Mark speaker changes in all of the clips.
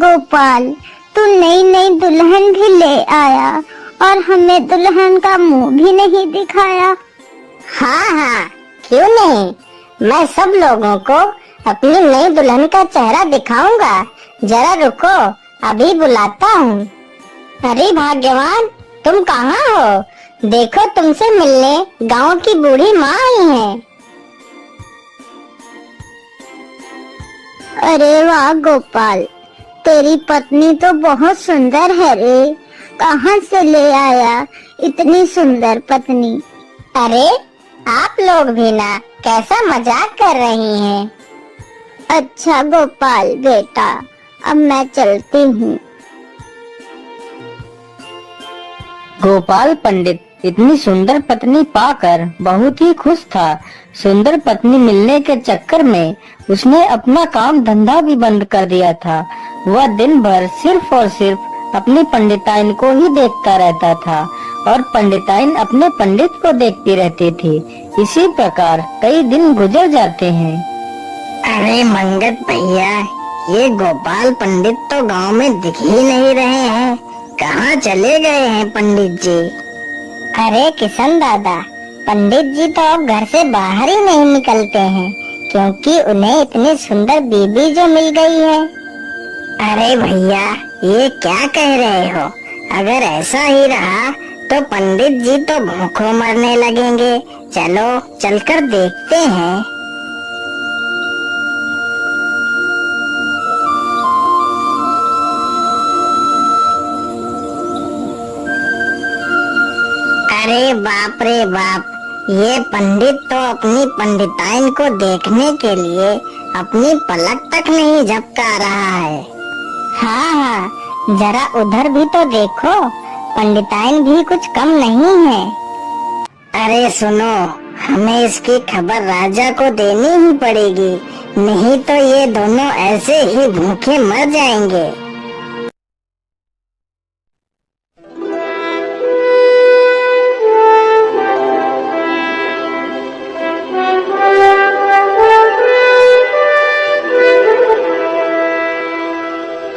Speaker 1: गोपाल, तू नई नई दुल्हन भी ले आया और हमें दुल्हन का मुंह भी नहीं दिखाया।
Speaker 2: हाँ हाँ, क्यों नहीं, मैं सब लोगों को अपनी नई दुल्हन का चेहरा दिखाऊंगा। जरा रुको, अभी बुलाता हूँ। अरे भाग्यवान, तुम कहाँ हो? देखो, तुमसे मिलने गांव की बूढ़ी माँ आई है।
Speaker 1: अरे वाह गोपाल, तेरी पत्नी तो बहुत सुंदर है रे। कहाँ से ले आया इतनी सुंदर पत्नी?
Speaker 2: अरे आप लोग भी ना कैसा मजाक कर रही हैं।
Speaker 1: अच्छा गोपाल बेटा, अब मैं चलती हूँ।
Speaker 3: गोपाल पंडित इतनी सुंदर पत्नी पाकर बहुत ही खुश था। सुंदर पत्नी मिलने के चक्कर में उसने अपना काम धंधा भी बंद कर दिया था। वह दिन भर सिर्फ और सिर्फ अपनी पंडिताइन को ही देखता रहता था और पंडिताइन अपने पंडित को देखती रहती थी। इसी प्रकार कई दिन गुजर जाते हैं।
Speaker 2: अरे मंगत भैया, ये गोपाल पंडित तो गांव में दिख ही नहीं रहे हैं। कहाँ चले गए हैं पंडित जी? अरे किशन दादा, पंडित जी तो अब घर से बाहर ही नहीं निकलते हैं, क्योंकि उन्हें इतनी सुंदर बीबी जो मिल गई है। अरे भैया, ये क्या कह रहे हो? अगर ऐसा ही रहा तो पंडित जी तो भूखों मरने लगेंगे। चलो चलकर देखते हैं। अरे बाप रे बाप, ये पंडित तो अपनी पंडिताइन को देखने के लिए अपनी पलक तक नहीं झपका रहा है। हाँ हाँ, जरा उधर भी तो देखो, पंडिताइन भी कुछ कम नहीं है। अरे सुनो, हमें इसकी खबर राजा को देनी ही पड़ेगी, नहीं तो ये दोनों ऐसे ही भूखे मर जाएंगे।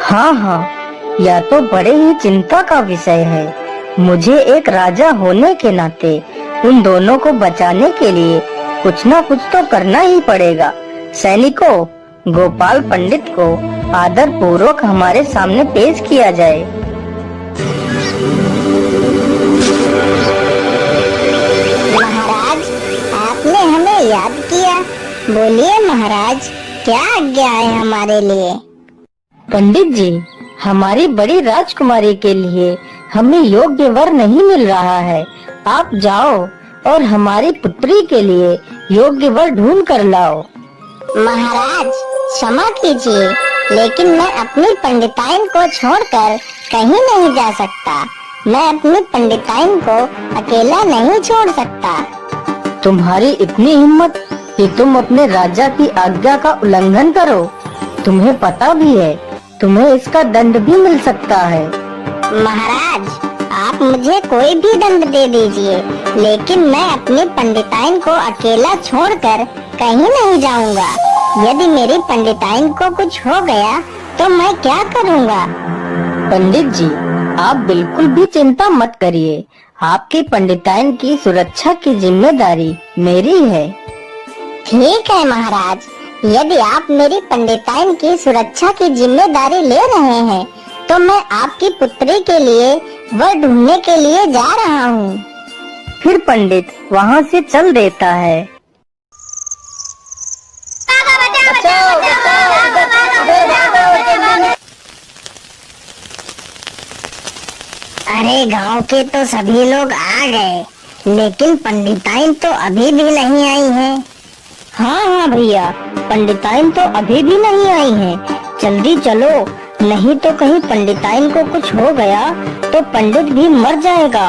Speaker 3: हाँ हाँ, यह तो बड़े ही चिंता का विषय है। मुझे एक राजा होने के नाते उन दोनों को बचाने के लिए कुछ ना कुछ तो करना ही पड़ेगा। सैनिकों, गोपाल पंडित को आदर पूर्वक हमारे सामने पेश किया जाए।
Speaker 2: महाराज, आपने हमें याद किया। बोलिए महाराज, क्या आज्ञा है हमारे लिए?
Speaker 3: पंडित जी, हमारी बड़ी राजकुमारी के लिए हमें योग्य वर नहीं मिल रहा है। आप जाओ और हमारी पुत्री के लिए योग्य वर ढूंढ कर लाओ।
Speaker 2: महाराज क्षमा कीजिए, लेकिन मैं अपनी पंडिताइन को छोड़कर कहीं नहीं जा सकता। मैं अपनी पंडिताइन को अकेला नहीं छोड़ सकता।
Speaker 3: तुम्हारी इतनी हिम्मत कि तुम अपने राजा की आज्ञा का उल्लंघन करो? तुम्हें पता भी है तुम्हें इसका दंड भी मिल सकता है।
Speaker 2: महाराज, आप मुझे कोई भी दंड दे दीजिए, लेकिन मैं अपनी पंडिताइन को अकेला छोड़कर कहीं नहीं जाऊंगा। यदि मेरी पंडिताइन को कुछ हो गया तो मैं क्या करूंगा?
Speaker 3: पंडित जी, आप बिल्कुल भी चिंता मत करिए। आपकी पंडिताइन की सुरक्षा की जिम्मेदारी मेरी है।
Speaker 2: ठीक है महाराज, यदि आप मेरी पंडिताइन की सुरक्षा की जिम्मेदारी ले रहे हैं तो मैं आपकी पुत्री के लिए वर ढूंढने के लिए जा रहा हूँ।
Speaker 3: फिर पंडित वहाँ से चल देता है।
Speaker 2: अरे गांव के तो सभी लोग आ गए, लेकिन पंडिताइन तो अभी भी नहीं आई है।
Speaker 3: हाँ हाँ भैया, पंडिताइन तो अभी भी नहीं आई हैं। जल्दी चलो, नहीं तो कहीं पंडिताइन को कुछ हो गया तो पंडित भी मर जाएगा।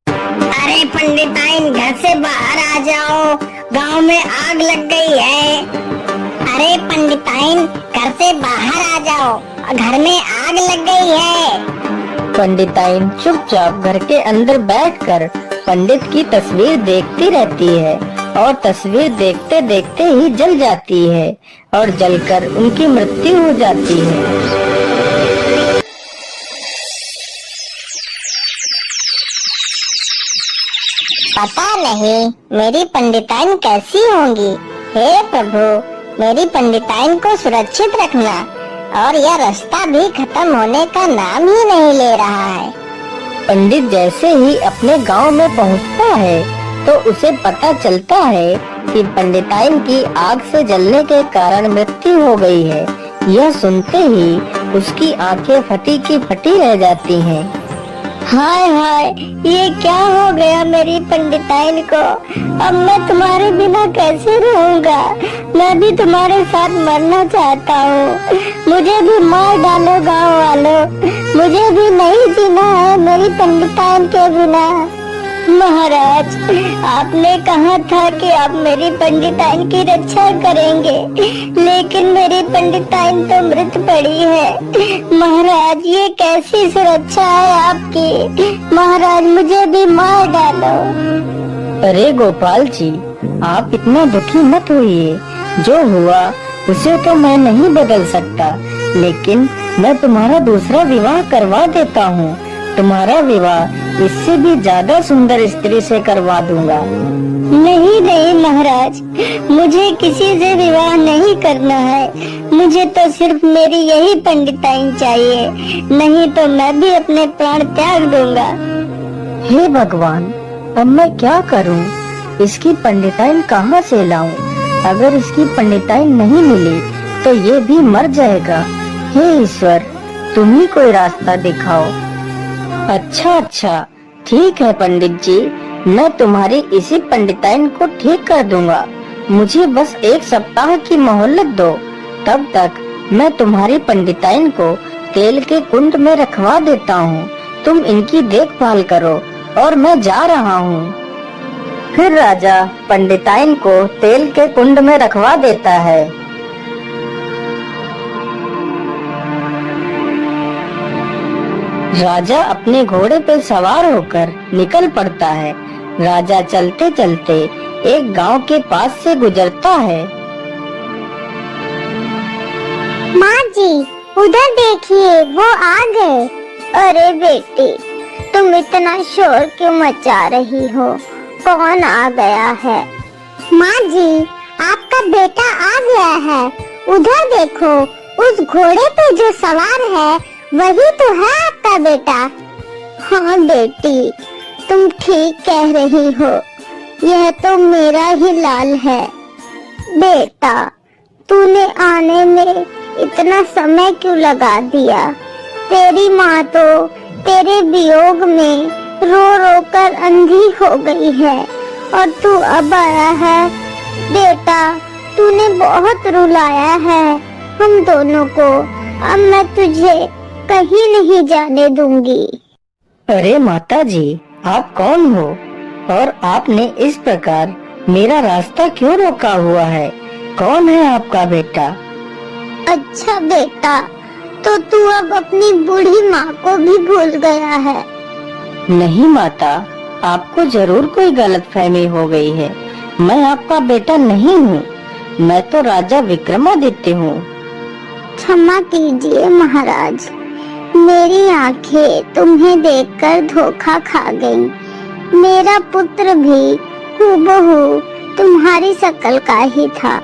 Speaker 2: अरे पंडिताइन, घर से बाहर आ जाओ, गांव में आग लग गई है। अरे पंडिताइन, घर से बाहर आ जाओ, घर में आग लग गई है।
Speaker 3: पंडिताइन चुपचाप घर के अंदर बैठकर पंडित की तस्वीर देखती रहती है। और तस्वीर देखते देखते ही जल जाती है और जलकर उनकी मृत्यु हो जाती है।
Speaker 2: पता नहीं मेरी पंडिताइन कैसी होंगी। हे प्रभु, मेरी पंडिताइन को सुरक्षित रखना। और यह रास्ता भी खत्म होने का नाम ही नहीं ले रहा है।
Speaker 3: पंडित जैसे ही अपने गांव में पहुंचता है तो उसे पता चलता है कि पंडिताइन की आग से जलने के कारण मृत्यु हो गई है। यह सुनते ही उसकी आंखें फटी की फटी रह जाती हैं।
Speaker 2: हाय हाय, ये क्या हो गया मेरी पंडिताइन को। अब मैं तुम्हारे बिना कैसे रहूंगा। मैं भी तुम्हारे साथ मरना चाहता हूँ। मुझे भी मार डालो गाँव वालों। मुझे भी नहीं जीना है मेरी पंडिताइन के बिना। महाराज, आपने कहा था कि आप मेरी पंडिताइन की रक्षा करेंगे, लेकिन मेरी पंडिताइन तो मृत पड़ी है। महाराज, ये कैसी सुरक्षा है आपकी। महाराज, मुझे भी मार डालो।
Speaker 3: अरे गोपाल जी, आप इतना दुखी मत होइए। जो हुआ उसे तो मैं नहीं बदल सकता, लेकिन मैं तुम्हारा दूसरा विवाह करवा देता हूँ। तुम्हारा विवाह इससे भी ज्यादा सुंदर स्त्री से करवा दूंगा।
Speaker 2: नहीं नहीं महाराज, मुझे किसी से विवाह नहीं करना है। मुझे तो सिर्फ मेरी यही पंडिताइन चाहिए, नहीं तो मैं भी अपने प्राण त्याग दूंगा।
Speaker 3: हे भगवान, अब मैं क्या करूं? इसकी पंडिताइन कहाँ से लाऊं? अगर इसकी पंडिताइन नहीं मिली तो ये भी मर जाएगा। हे ईश्वर, तुम ही कोई रास्ता दिखाओ। अच्छा, ठीक है पंडित जी, मैं तुम्हारी इसी पंडिताइन को ठीक कर दूंगा। मुझे बस 1 सप्ताह की मोहलत दो। तब तक मैं तुम्हारी पंडिताइन को तेल के कुंड में रखवा देता हूँ। तुम इनकी देखभाल करो और मैं जा रहा हूँ। फिर राजा पंडिताइन को तेल के कुंड में रखवा देता है। राजा अपने घोड़े पर सवार होकर निकल पड़ता है। राजा चलते चलते एक गांव के पास से गुजरता है।
Speaker 1: माँ जी, उधर देखिए, वो आ गए। अरे बेटी, तुम इतना शोर क्यों मचा रही हो? कौन आ गया है? माँ जी, आपका बेटा आ गया है। उधर देखो, उस घोड़े पे जो सवार है वही तो है आपका बेटा। हाँ बेटी, तुम ठीक कह रही हो, यह तो मेरा ही लाल है। बेटा, तूने आने में इतना समय क्यों लगा दिया? तेरी माँ तो तेरे वियोग में रो रो कर अंधी हो गई है और तू अब आया है। बेटा, तूने बहुत रुलाया है हम दोनों को। अब मैं तुझे कहीं नहीं जाने दूंगी।
Speaker 3: अरे माता जी, आप कौन हो और आपने इस प्रकार मेरा रास्ता क्यों रोका हुआ है? कौन है आपका बेटा?
Speaker 1: अच्छा बेटा, तो तू अब अपनी बूढ़ी माँ को भी भूल गया है।
Speaker 3: नहीं माता, आपको जरूर कोई गलतफहमी हो गई है। मैं आपका बेटा नहीं हूँ। मैं तो राजा विक्रमादित्य हूँ।
Speaker 1: क्षमा कीजिए महाराज, मेरी आंखें तुम्हें देखकर धोखा खा गईं। मेरा पुत्र भी हूबहू तुम्हारी शक्ल का ही था।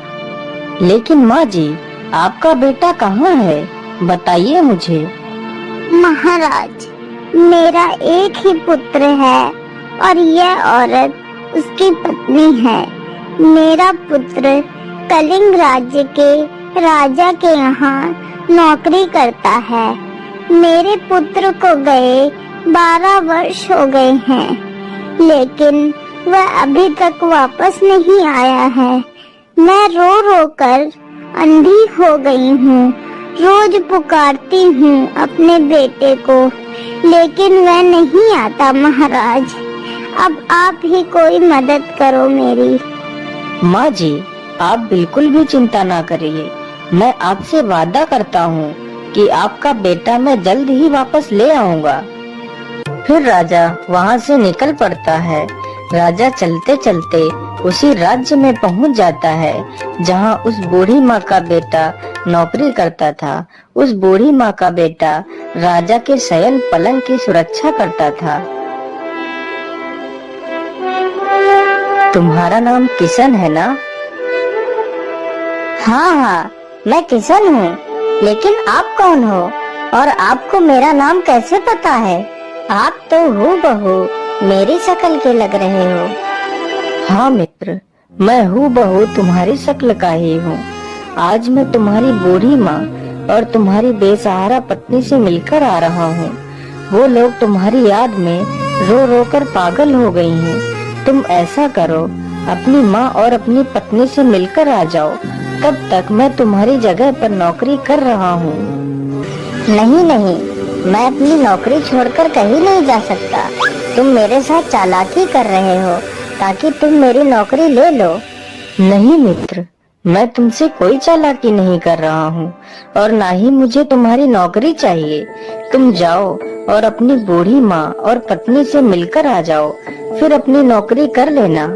Speaker 3: लेकिन माँ जी, आपका बेटा कहाँ है? बताइए मुझे।
Speaker 1: महाराज, मेरा एक ही पुत्र है और यह औरत उसकी पत्नी है। मेरा पुत्र कलिंग राज्य के राजा के यहाँ नौकरी करता है। मेरे पुत्र को गए 12 वर्ष हो गए हैं, लेकिन वह अभी तक वापस नहीं आया है। मैं रो रो कर अंधी हो गई हूँ। रोज पुकारती हूँ अपने बेटे को, लेकिन वह नहीं आता महाराज। अब आप ही कोई मदद करो मेरी।
Speaker 3: माँ जी, आप बिल्कुल भी चिंता ना करिए। मैं आपसे वादा करता हूँ कि आपका बेटा मैं जल्द ही वापस ले आऊंगा। फिर राजा वहाँ से निकल पड़ता है। राजा चलते चलते उसी राज्य में पहुंच जाता है जहां उस बूढ़ी माँ का बेटा नौकरी करता था। उस बूढ़ी माँ का बेटा राजा के शयन पलंग की सुरक्षा करता था। तुम्हारा नाम किशन है ना?
Speaker 1: हाँ हाँ, मैं किशन हूँ, लेकिन आप कौन हो और आपको मेरा नाम कैसे पता है? आप तो हूबहू मेरी शक्ल के लग रहे हो।
Speaker 3: हाँ मित्र, मैं हूबहू तुम्हारी शक्ल का ही हूँ। आज मैं तुम्हारी बूढ़ी माँ और तुम्हारी बेसहारा पत्नी से मिलकर आ रहा हूँ। वो लोग तुम्हारी याद में रो रो कर पागल हो गई हैं। तुम ऐसा करो, अपनी माँ और अपनी पत्नी से मिलकर आ जाओ। तब तक मैं तुम्हारी जगह पर नौकरी कर रहा हूँ।
Speaker 1: नहीं नहीं, मैं अपनी नौकरी छोड़कर कहीं नहीं जा सकता। तुम मेरे साथ चालाकी कर रहे हो ताकि तुम मेरी नौकरी ले लो।
Speaker 3: नहीं मित्र, मैं तुमसे कोई चालाकी नहीं कर रहा हूँ और ना ही मुझे तुम्हारी नौकरी चाहिए। तुम जाओ और अपनी बूढ़ी माँ और पत्नी से मिलकर आ जाओ, फिर अपनी नौकरी कर लेना।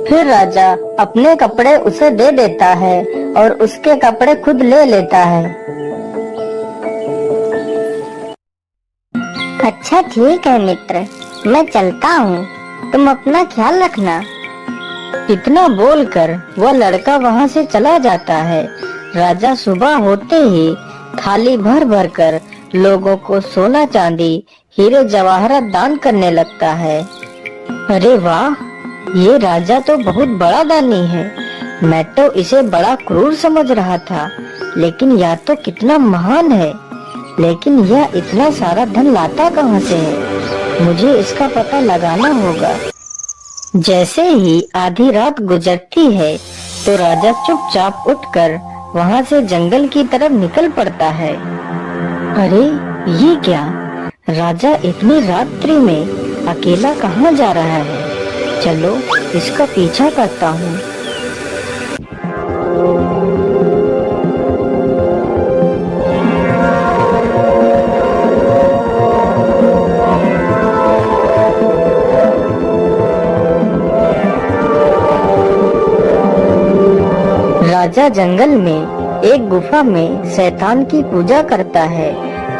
Speaker 3: फिर राजा अपने कपड़े उसे दे देता है और उसके कपड़े खुद ले लेता है।
Speaker 1: अच्छा ठीक है मित्र, मैं चलता हूँ, तुम अपना ख्याल रखना।
Speaker 3: इतना बोलकर वह लड़का वहाँ से चला जाता है। राजा सुबह होते ही थाली भर भर कर लोगों को सोना चांदी हीरे जवाहरात दान करने लगता है। अरे वाह, ये राजा तो बहुत बड़ा दानी है। मैं तो इसे बड़ा क्रूर समझ रहा था, लेकिन यह तो कितना महान है। लेकिन यह इतना सारा धन लाता कहाँ से है? मुझे इसका पता लगाना होगा। जैसे ही आधी रात गुजरती है तो राजा चुपचाप उठकर वहाँ से जंगल की तरफ निकल पड़ता है। अरे ये क्या, राजा इतनी रात्रि में अकेला कहाँ जा रहा है? चलो इसका पीछा करता हूँ। राजा जंगल में एक गुफा में शैतान की पूजा करता है।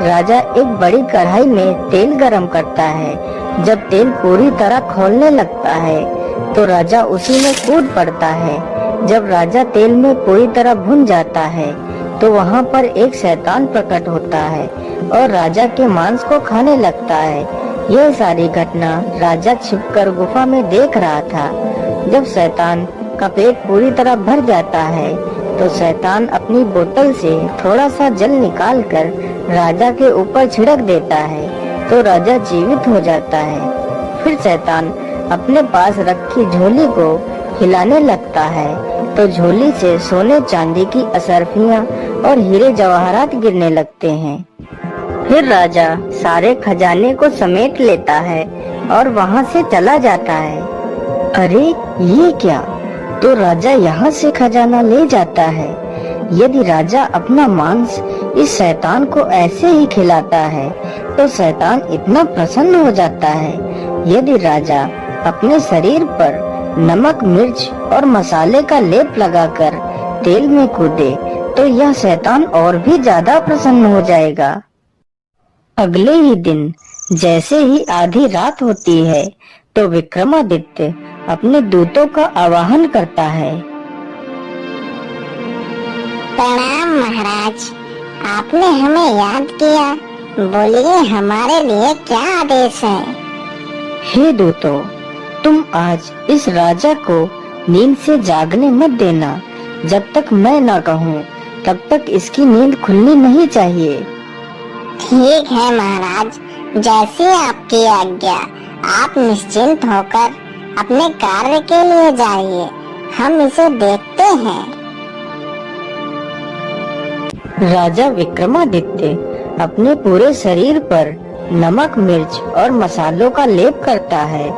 Speaker 3: राजा एक बड़ी कढ़ाई में तेल गरम करता है। जब तेल पूरी तरह खौलने लगता है तो राजा उसी में कूद पड़ता है। जब राजा तेल में पूरी तरह भुन जाता है तो वहाँ पर एक शैतान प्रकट होता है और राजा के मांस को खाने लगता है। यह सारी घटना राजा छिपकर गुफा में देख रहा था। जब शैतान का पेट पूरी तरह भर जाता है तो शैतान अपनी बोतल से थोड़ा सा जल निकालकर राजा के ऊपर छिड़क देता है तो राजा जीवित हो जाता है। फिर शैतान अपने पास रखी झोली को हिलाने लगता है तो झोली से सोने चांदी की असरफियां और हीरे जवाहरात गिरने लगते हैं। फिर राजा सारे खजाने को समेट लेता है और वहाँ से चला जाता है। अरे ये क्या, तो राजा यहाँ से खजाना ले जाता है। यदि राजा अपना मांस इस शैतान को ऐसे ही खिलाता है तो शैतान इतना प्रसन्न हो जाता है। यदि राजा अपने शरीर पर नमक मिर्च और मसाले का लेप लगाकर तेल में कूदे तो यह शैतान और भी ज्यादा प्रसन्न हो जाएगा। अगले ही दिन जैसे ही आधी रात होती है तो विक्रमादित्य अपने दूतों का आवाहन करता है।
Speaker 1: प्रणाम महाराज, आपने हमें याद किया, बोलिए हमारे लिए क्या आदेश है?
Speaker 3: हे दूतों, तुम आज इस राजा को नींद से जागने मत देना। जब तक मैं ना कहूँ तब तक इसकी नींद खुलनी नहीं चाहिए।
Speaker 1: ठीक है महाराज, जैसी आपकी आज्ञा। आप निश्चिंत होकर अपने कार्य के लिए जाइए, हम इसे देखते हैं।
Speaker 3: राजा विक्रमादित्य अपने पूरे शरीर पर नमक मिर्च और मसालों का लेप करता है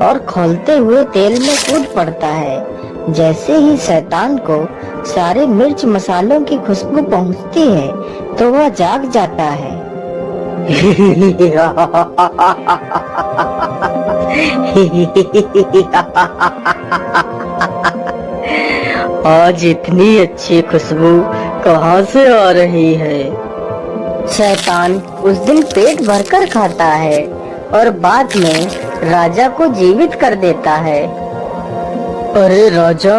Speaker 3: और खौलते हुए तेल में कूद पड़ता है। जैसे ही शैतान को सारे मिर्च मसालों की खुशबू पहुंचती है तो वह जाग जाता है। आज इतनी अच्छी खुशबू कहाँ से आ रही है? शैतान उस दिन पेट भरकर खाता है और बाद में राजा को जीवित कर देता है। अरे राजा,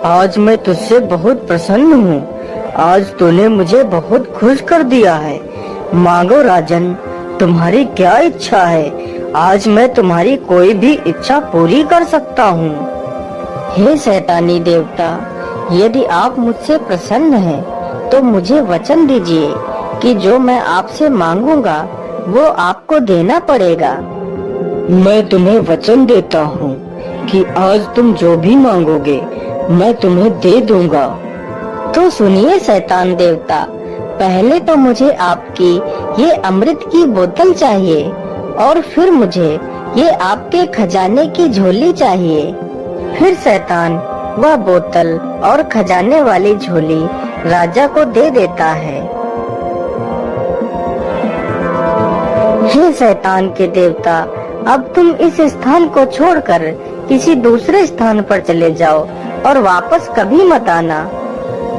Speaker 3: आज मैं तुझसे बहुत प्रसन्न हूँ। आज तूने मुझे बहुत खुश कर दिया है। मांगो राजन, तुम्हारी क्या इच्छा है? आज मैं तुम्हारी कोई भी इच्छा पूरी कर सकता हूँ। हे शैतानी देवता, यदि आप मुझसे प्रसन्न हैं, तो मुझे वचन दीजिए कि जो मैं आपसे मांगूंगा वो आपको देना पड़ेगा। मैं तुम्हें वचन देता हूँ कि आज तुम जो भी मांगोगे मैं तुम्हें दे दूंगा। तो सुनिए शैतान देवता, पहले तो मुझे आपकी ये अमृत की बोतल चाहिए और फिर मुझे ये आपके खजाने की झोली चाहिए। फिर शैतान वह बोतल और खजाने वाली झोली राजा को दे देता है। हे शैतान के देवता, अब तुम इस स्थान को छोड़कर किसी दूसरे स्थान पर चले जाओ और वापस कभी मत आना।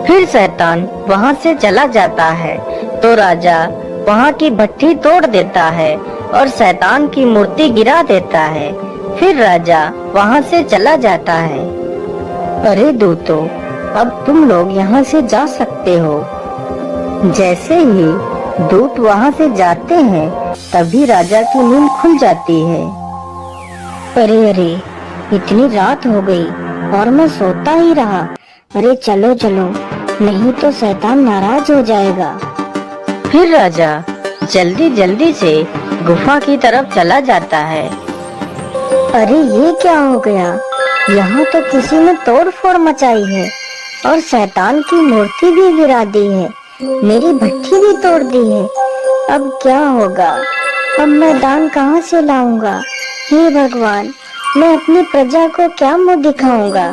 Speaker 3: फिर शैतान वहाँ से चला जाता है तो राजा वहाँ की भट्ठी तोड़ देता है और शैतान की मूर्ति गिरा देता है। फिर राजा वहाँ से चला जाता है। अरे दूतों, अब तुम लोग यहाँ से जा सकते हो। जैसे ही दूत वहाँ से जाते हैं तभी राजा की नींद खुल जाती है। अरे अरे, इतनी रात हो गई और मैं सोता ही रहा। अरे चलो चलो, नहीं तो शैतान नाराज हो जाएगा। फिर राजा जल्दी जल्दी से गुफा की तरफ चला जाता है। अरे ये क्या हो गया? यहाँ तो किसी ने तोड़-फोड़ मचाई है और शैतान की मूर्ति भी गिरा दी है, मेरी भट्ठी भी तोड़ दी है। अब क्या होगा? अब मैं दान कहाँ से लाऊंगा? हे भगवान, मैं अपनी प्रजा को क्या मुंह दिखाऊंगा?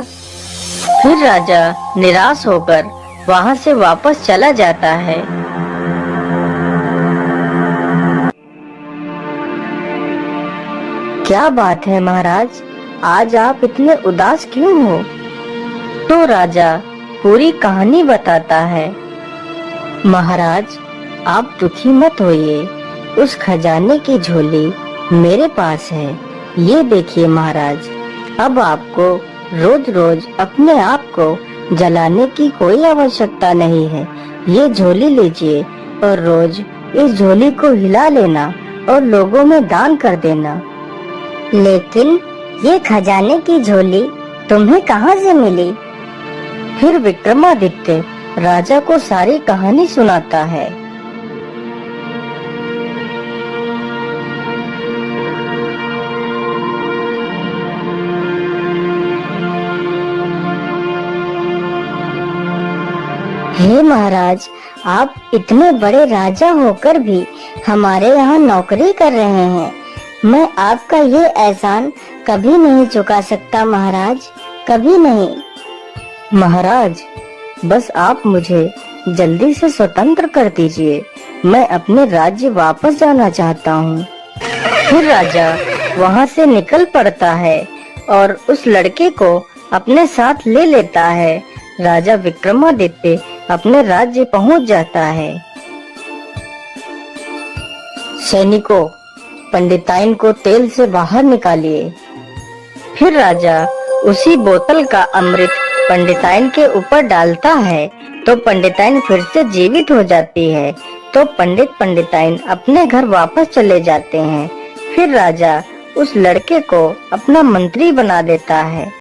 Speaker 3: फिर राजा निराश होकर वहाँ से वापस चला जाता है। क्या बात है महाराज, आज आप इतने उदास क्यों हो? तो राजा पूरी कहानी बताता है। महाराज, आप दुखी मत होइए, उस खजाने की झोली मेरे पास है। ये देखिए महाराज, अब आपको रोज रोज अपने आप को जलाने की कोई आवश्यकता नहीं है। ये झोली लीजिए और रोज इस झोली को हिला लेना और लोगों में दान कर देना।
Speaker 1: लेकिन ये खजाने की झोली तुम्हें कहाँ से मिली?
Speaker 3: फिर विक्रमादित्य राजा को सारी कहानी सुनाता है।
Speaker 1: हे महाराज, आप इतने बड़े राजा होकर भी हमारे यहाँ नौकरी कर रहे हैं। मैं आपका ये एहसान कभी नहीं चुका सकता महाराज, कभी नहीं।
Speaker 3: महाराज, बस आप मुझे जल्दी से स्वतंत्र कर दीजिए, मैं अपने राज्य वापस जाना चाहता हूँ। फिर राजा वहाँ से निकल पड़ता है और उस लड़के को अपने साथ ले लेता है। राजा विक्रमादित्य अपने राज्य पहुँच जाता है। सैनिकों, पंडिताइन को तेल से बाहर निकालिए। फिर राजा उसी बोतल का अमृत पंडिताइन के ऊपर डालता है तो पंडिताइन फिर से जीवित हो जाती है। तो पंडिताइन अपने घर वापस चले जाते हैं। फिर राजा उस लड़के को अपना मंत्री बना देता है।